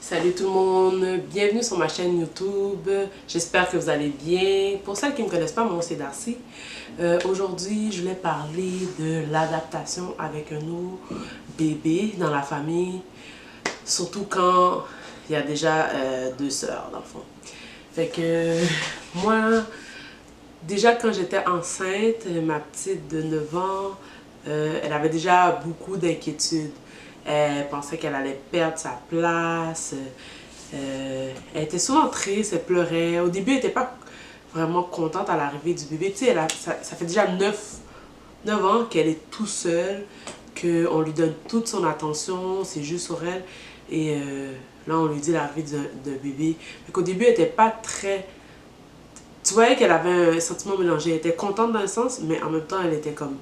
Salut tout le monde, bienvenue sur ma chaîne YouTube, j'espère que vous allez bien. Pour celles qui ne me connaissent pas, mon nom c'est Darcy. Aujourd'hui, je voulais parler de l'adaptation avec un nouveau bébé dans la famille, surtout quand il y a déjà deux sœurs dans le fond. Fait que moi, déjà quand j'étais enceinte, ma petite de 9 ans, elle avait déjà beaucoup d'inquiétudes. Elle pensait qu'elle allait perdre sa place. Elle était souvent triste, elle pleurait. Au début, elle n'était pas vraiment contente à l'arrivée du bébé. Tu sais, ça fait déjà 9 ans qu'elle est tout seule, qu'on lui donne toute son attention, c'est juste sur elle. Et là, on lui dit l'arrivée d'un bébé. Au début, elle n'était pas très... Tu voyais qu'elle avait un sentiment mélangé. Elle était contente dans un sens, mais en même temps, elle était comme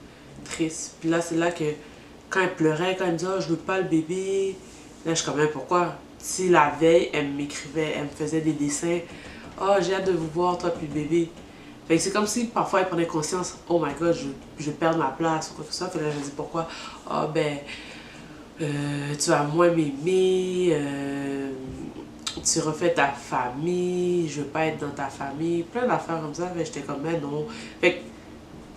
triste. Puis là, c'est là que... Quand elle pleurait, quand elle me disait oh, je veux pas le bébé, là je suis comme pourquoi? Si la veille, elle m'écrivait, elle me faisait des dessins, oh j'ai hâte de vous voir, toi puis le bébé. Fait que c'est comme si parfois elle prenait conscience, oh my god, je perds ma place ou quoi que ce soit. Fait que là je me dis pourquoi? Oh ben, tu vas moins m'aimer, tu refais ta famille, je veux pas être dans ta famille, plein d'affaires comme ça. J'étais comme ben non. Fait que,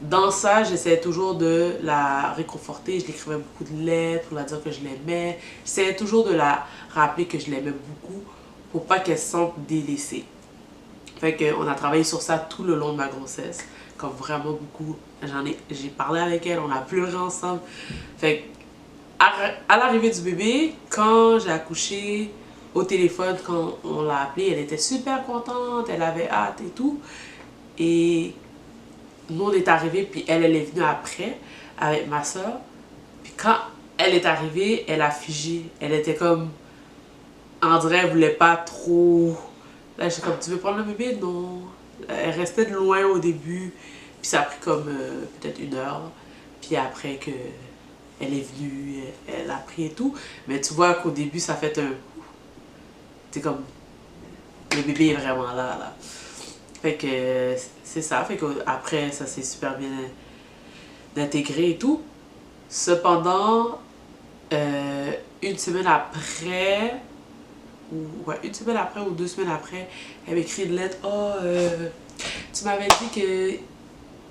dans ça, j'essayais toujours de la réconforter. Je lui écrivais beaucoup de lettres pour la dire que je l'aimais. J'essayais toujours de la rappeler que je l'aimais beaucoup pour pas qu'elle se sente délaissée. Fait qu'on a travaillé sur ça tout le long de ma grossesse. Comme vraiment beaucoup. J'ai parlé avec elle, on a pleuré ensemble. Fait à l'arrivée du bébé, quand j'ai accouché au téléphone, quand on l'a appelée, elle était super contente, elle avait hâte et tout. Et nous, on est arrivés, puis elle est venue après, avec ma soeur. Puis quand elle est arrivée, elle a figé. Elle était comme... On dirait elle voulait pas trop... Là, j'étais comme, tu veux prendre le bébé? Non. Elle restait de loin au début. Puis ça a pris comme peut-être 1 heure. Puis après que elle est venue, elle a pris et tout. Mais tu vois qu'au début, ça fait un... C'est comme... Le bébé est vraiment là. Fait que c'est ça. Fait qu'après, ça s'est super bien intégré et tout. Cependant, une semaine après, une semaine après ou 2 semaines après, elle m'écrit une lettre. Oh, tu m'avais dit que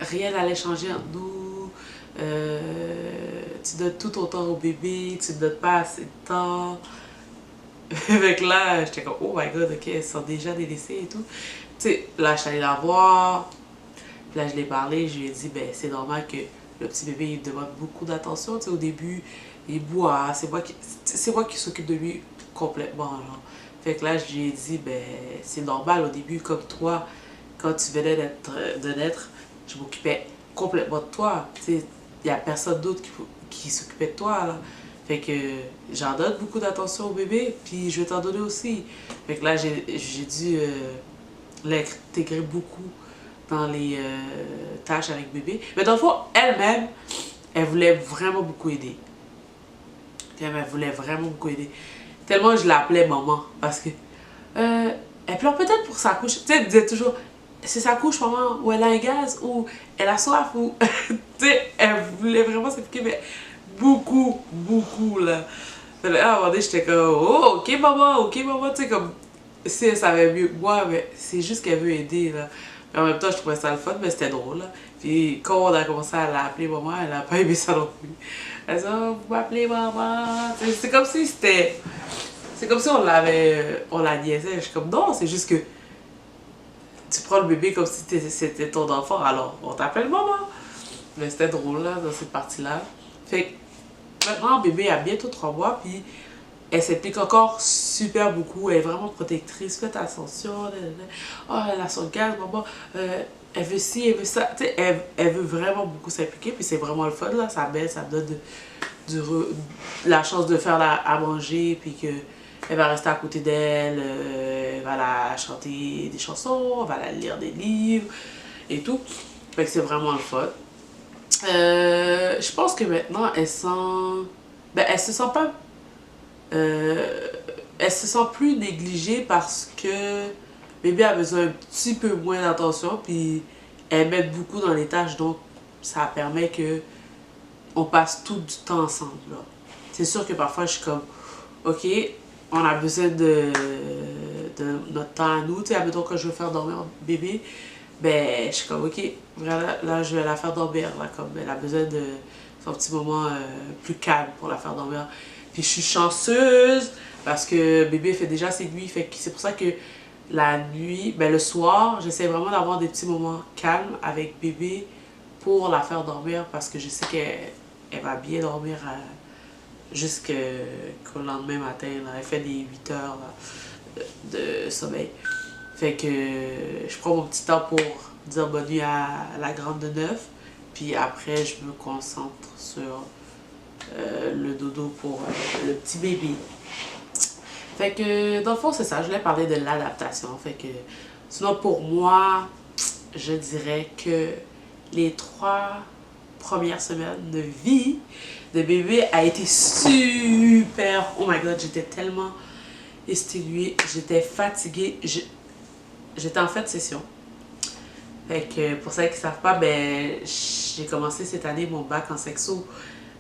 rien n'allait changer entre nous. Tu donnes tout ton temps au bébé, tu ne donnes pas assez de temps. Avec là, j'étais comme, oh my god, ok, elles sont déjà délaissées et tout. Tu sais, là, je suis allée la voir. Puis là, je l'ai parlé, je lui ai dit, ben, c'est normal que le petit bébé, il demande beaucoup d'attention. Tu sais, au début, il boit, c'est moi qui s'occupe de lui complètement, genre. Fait que là, je lui ai dit, ben, c'est normal au début, comme toi, quand tu venais de naître, je m'occupais complètement de toi. Tu sais, il n'y a personne d'autre qui s'occupait de toi, là. Fait que j'en donne beaucoup d'attention au bébé, puis je vais t'en donner aussi. Fait que là, j'ai dû l'intégrer beaucoup dans les tâches avec bébé. Mais dans le fond, elle-même, elle voulait vraiment beaucoup aider. Elle voulait vraiment beaucoup aider. Tellement je l'appelais maman. Parce que elle pleure peut-être pour sa couche. Tu sais, elle disait toujours, c'est sa couche maman, ou elle a un gaz, ou elle a soif, ou... tu sais, elle voulait vraiment s'impliquer, mais beaucoup là. À un moment donné, j'étais comme, oh, ok maman, tu sais, comme, si elle savait mieux que moi, mais c'est juste qu'elle veut aider, là. Mais en même temps, je trouvais ça le fun, mais c'était drôle, là. Puis quand on a commencé à l'appeler maman, elle a pas aimé ça non plus. Elle dit, oh, vous m'appelez maman. C'est comme si c'était... C'est comme si on la niaisait. Je suis comme, non, c'est juste que tu prends le bébé comme si c'était ton enfant, alors on t'appelle maman. Mais c'était drôle, là, dans cette partie-là. Fait que maintenant, bébé a bientôt 3 mois, puis elle s'implique encore super beaucoup. Elle est vraiment protectrice. Faites attention. Oh, elle a son gaz, maman. Elle veut ci, elle veut ça. Tu sais, elle veut vraiment beaucoup s'impliquer. Puis c'est vraiment le fun, là. Ça m'aide, ça me donne la chance de faire à manger. Puis que elle va rester à côté d'elle. Elle va la chanter des chansons. Elle va la lire des livres. Et tout. Fait que c'est vraiment le fun. Je pense que maintenant, elle sent... Ben, elle se sent pas... elle se sent plus négligée parce que bébé a besoin un petit peu moins d'attention, puis elle m'aide beaucoup dans les tâches, donc ça permet que on passe tout du temps ensemble. C'est sûr que parfois je suis comme, ok, on a besoin de notre temps à nous. Tu sais, admettons que je veux faire dormir bébé, ben, je suis comme, ok, là, je vais la faire dormir. Là, comme, elle a besoin de son petit moment plus calme pour la faire dormir. Puis je suis chanceuse parce que bébé fait déjà ses nuits. Fait que c'est pour ça que la nuit, ben, le soir, j'essaie vraiment d'avoir des petits moments calmes avec bébé pour la faire dormir parce que je sais qu'elle va bien dormir jusqu'au lendemain matin. Là. Elle fait des 8 heures là, de sommeil. Fait que je prends mon petit temps pour dire bonne nuit à la grande de 9. Puis après, je me concentre sur le dodo pour le petit bébé. Fait que dans le fond, c'est ça. Je voulais parler de l'adaptation. Fait que sinon, pour moi, je dirais que les 3 premières semaines de vie de bébé a été super. Oh my god, j'étais tellement exténuée, j'étais fatiguée. J'étais en fin de session. Fait que pour ceux qui ne savent pas, ben, j'ai commencé cette année mon bac en sexo.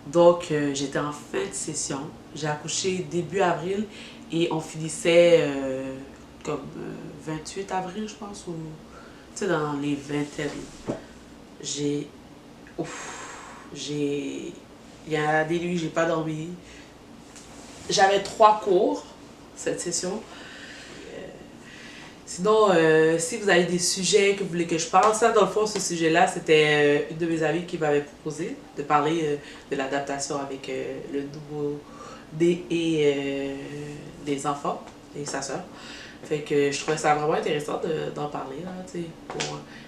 Donc j'étais en fin de session. J'ai accouché début avril et on finissait comme 28 avril, je pense, ou tu sais, dans les vingtaines. J'ai. Il y a des nuits, j'ai pas dormi. J'avais 3 cours cette session. Sinon, si vous avez des sujets que vous voulez que je parle, ça dans le fond, ce sujet-là, c'était une de mes amies qui m'avait proposé de parler de l'adaptation avec le nouveau-né et des enfants et sa soeur. Fait que je trouvais ça vraiment intéressant d'en parler, là, tu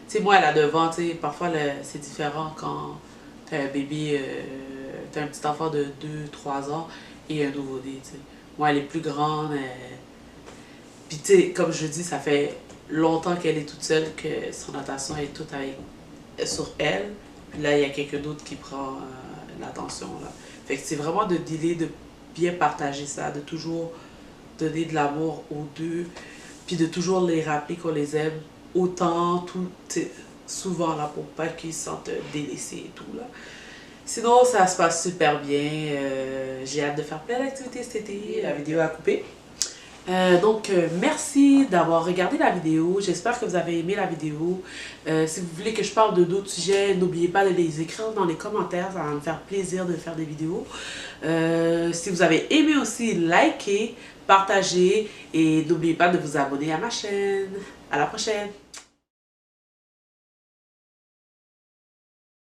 sais, moi, là devant, tu sais, parfois, c'est différent quand t'as un bébé, t'as un petit enfant de 2-3 ans et un nouveau-né, tu sais. Moi, elle est plus grande, puis tu sais, comme je dis, ça fait longtemps qu'elle est toute seule, que son attention est toute sur elle. Puis là, il y a quelqu'un d'autre qui prend l'attention, là. Fait que c'est vraiment de dealer, de bien partager ça, de toujours donner de l'amour aux deux, puis de toujours les rappeler qu'on les aime autant, tout, souvent, là, pour pas qu'ils se sentent délaissés et tout, là. Sinon, ça se passe super bien. J'ai hâte de faire plein d'activités cet été. La vidéo a coupé. Donc, merci d'avoir regardé la vidéo. J'espère que vous avez aimé la vidéo. Si vous voulez que je parle de d'autres sujets, n'oubliez pas de les écrire dans les commentaires. Ça va me faire plaisir de faire des vidéos. Si vous avez aimé aussi, likez, partagez et n'oubliez pas de vous abonner à ma chaîne. À la prochaine!